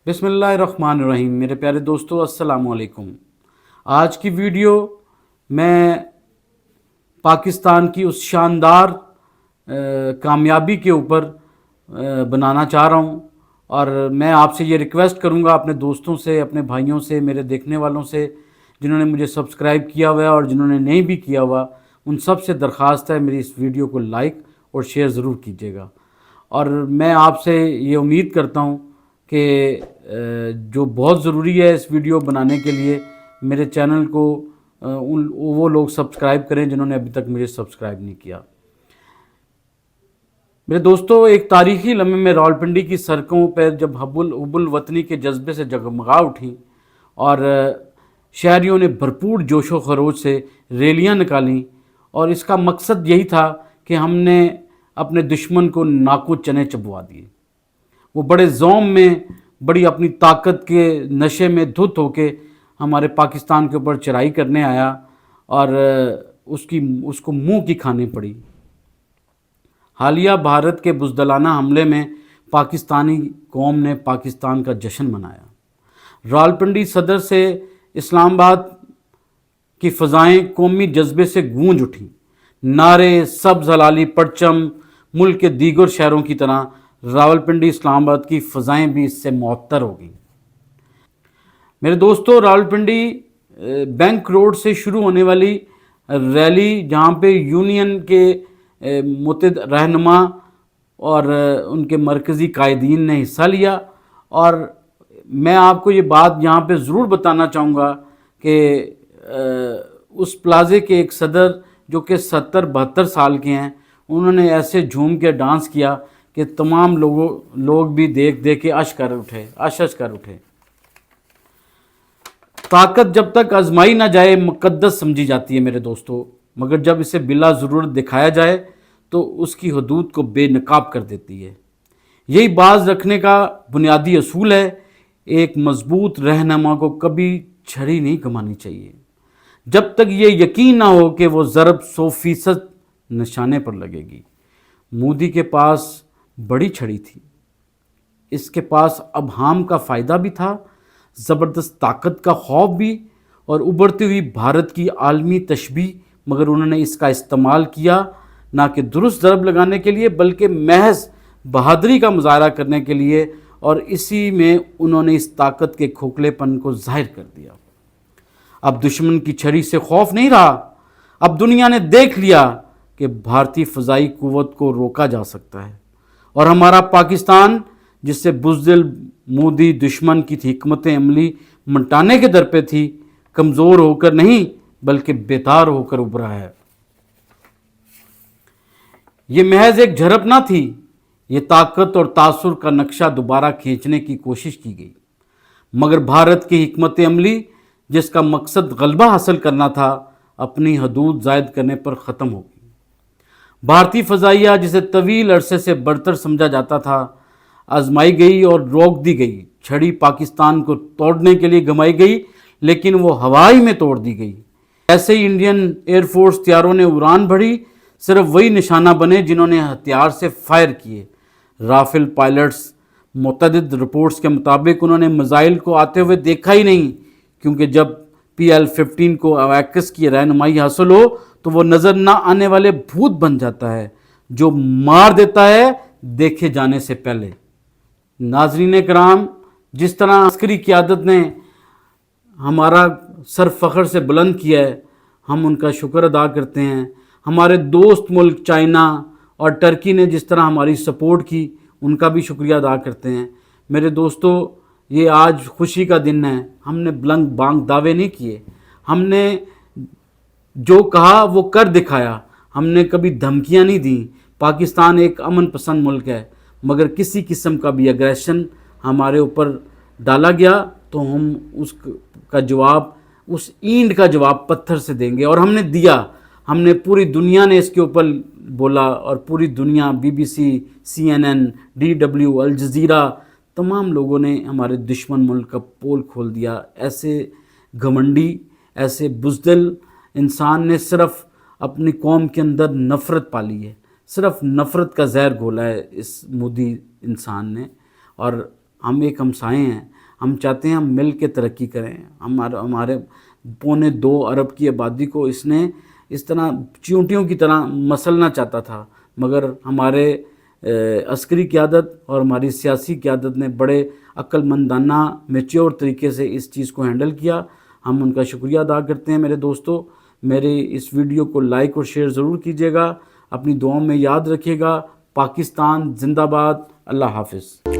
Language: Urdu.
بسم اللہ الرحمن الرحیم۔ میرے پیارے دوستو، السلام علیکم۔ آج کی ویڈیو میں پاکستان کی اس شاندار کامیابی کے اوپر بنانا چاہ رہا ہوں، اور میں آپ سے یہ ریکویسٹ کروں گا اپنے دوستوں سے، اپنے بھائیوں سے، میرے دیکھنے والوں سے جنہوں نے مجھے سبسکرائب کیا ہوا ہے اور جنہوں نے نہیں بھی کیا ہوا، ان سب سے درخواست ہے میری اس ویڈیو کو لائک اور شیئر ضرور کیجیے گا۔ اور میں آپ سے یہ امید کرتا ہوں کہ جو بہت ضروری ہے اس ویڈیو بنانے کے لیے، میرے چینل کو وہ لوگ سبسکرائب کریں جنہوں نے ابھی تک مجھے سبسکرائب نہیں کیا۔ میرے دوستو، ایک تاریخی لمحے میں راولپنڈی کی سڑکوں پر جب حب الوطنی کے جذبے سے جگمگا اٹھیں اور شہریوں نے بھرپور جوش و خروش سے ریلیاں نکالیں، اور اس کا مقصد یہی تھا کہ ہم نے اپنے دشمن کو ناکو چنے چبوا دیے۔ وہ بڑے زوم میں، بڑی اپنی طاقت کے نشے میں دھت ہو کے ہمارے پاکستان کے اوپر چڑھائی کرنے آیا، اور اس کو منہ کی کھانی پڑی۔ حالیہ بھارت کے بزدلانہ حملے میں پاکستانی قوم نے پاکستان کا جشن منایا۔ راولپنڈی صدر سے اسلام آباد کی فضائیں قومی جذبے سے گونج اٹھیں۔ نعرے، سبز ہلالی پرچم، ملک کے دیگر شہروں کی طرح راولپنڈی اسلام آباد کی فضائیں بھی اس سے معطر ہو گئیں۔ میرے دوستو، راولپنڈی بینک روڈ سے شروع ہونے والی ریلی، جہاں پہ یونین کے متعدد رہنما اور ان کے مرکزی قائدین نے حصہ لیا، اور میں آپ کو یہ بات یہاں پہ ضرور بتانا چاہوں گا کہ اس پلازے کے ایک صدر جو کہ 70-72 سال کے ہیں، انہوں نے ایسے جھوم کے ڈانس کیا کہ تمام لوگ بھی دیکھ کے اشک کر اٹھے۔ طاقت جب تک آزمائی نہ جائے مقدس سمجھی جاتی ہے میرے دوستو، مگر جب اسے بلا ضرورت دکھایا جائے تو اس کی حدود کو بے نقاب کر دیتی ہے۔ یہی باز رکھنے کا بنیادی اصول ہے۔ ایک مضبوط رہنما کو کبھی چھڑی نہیں گمانی چاہیے جب تک یہ یقین نہ ہو کہ وہ ضرب 100% نشانے پر لگے گی۔ مودی کے پاس بڑی چھڑی تھی، اس کے پاس ابہام کا فائدہ بھی تھا، زبردست طاقت کا خوف بھی، اور ابھرتی ہوئی بھارت کی عالمی تشبیہ، مگر انہوں نے اس کا استعمال کیا نہ کہ درست ضرب لگانے کے لیے بلکہ محض بہادری کا مظاہرہ کرنے کے لیے، اور اسی میں انہوں نے اس طاقت کے کھوکھلے پن کو ظاہر کر دیا۔ اب دشمن کی چھڑی سے خوف نہیں رہا۔ اب دنیا نے دیکھ لیا کہ بھارتی فضائی قوت کو روکا جا سکتا ہے، اور ہمارا پاکستان، جس سے بزدل مودی دشمن کی حکمت عملی منٹانے کے در پہ تھی، کمزور ہو کر نہیں بلکہ بیدار ہو کر ابھرا ہے۔ یہ محض ایک جھڑپ نہ تھی، یہ طاقت اور تاثر کا نقشہ دوبارہ کھینچنے کی کوشش کی گئی، مگر بھارت کی حکمت عملی، جس کا مقصد غلبہ حاصل کرنا تھا، اپنی حدود زائد کرنے پر ختم ہو گئی۔ بھارتی فضائیہ، جسے طویل عرصے سے برتر سمجھا جاتا تھا، آزمائی گئی اور روک دی گئی۔ چھڑی پاکستان کو توڑنے کے لیے گھمائی گئی، لیکن وہ ہوائی میں توڑ دی گئی۔ ایسے ہی انڈین ایئر فورس طیاروں نے اڑان بھری، صرف وہی نشانہ بنے جنہوں نے ہتھیار سے فائر کیے۔ رافیل پائلٹس، متعدد رپورٹس کے مطابق انہوں نے میزائل کو آتے ہوئے دیکھا ہی نہیں، کیونکہ جب PL-15 کو اویکس کی رہنمائی حاصل ہو تو وہ نظر نہ آنے والے بھوت بن جاتا ہے جو مار دیتا ہے دیکھے جانے سے پہلے۔ ناظرین کرام، جس طرح عسکری قیادت نے ہمارا سر فخر سے بلند کیا ہے، ہم ان کا شکر ادا کرتے ہیں۔ ہمارے دوست ملک چائنا اور ٹرکی نے جس طرح ہماری سپورٹ کی، ان کا بھی شکریہ ادا کرتے ہیں۔ میرے دوستو، یہ آج خوشی کا دن ہے۔ ہم نے بلند بانگ دعوے نہیں کیے، ہم نے جو کہا وہ کر دکھایا، ہم نے کبھی دھمکیاں نہیں دیں۔ پاکستان ایک امن پسند ملک ہے، مگر کسی قسم کا بھی اگریشن ہمارے اوپر ڈالا گیا تو ہم اس کا جواب، اس اینٹ کا جواب پتھر سے دیں گے، اور ہم نے دیا۔ ہم نے، پوری دنیا نے اس کے اوپر بولا، اور پوری دنیا، BBC، CNN، DW، الجزیرہ، تمام لوگوں نے ہمارے دشمن ملک کا پول کھول دیا۔ ایسے گھمنڈی، ایسے بزدل انسان نے صرف اپنی قوم کے اندر نفرت پالی ہے، صرف نفرت کا زہر گھولا ہے اس مودی انسان نے، اور ہم ایک ہمسائے ہیں۔ ہم چاہتے ہیں ہم مل کے ترقی کریں. ہمارے 2.25 ارب کی آبادی کو اس نے اس طرح چیونٹیوں کی طرح مسلنا چاہتا تھا، مگر ہمارے عسکری قیادت اور ہماری سیاسی قیادت نے بڑے عقل مندانہ میچور طریقے سے اس چیز کو ہینڈل کیا. ہم ان کا شکریہ ادا کرتے ہیں. میرے دوستو، میرے اس ویڈیو کو لائک اور شیئر ضرور کیجیے گا. اپنی دعاؤں میں یاد رکھیے گا. پاکستان زندہ باد. اللہ حافظ.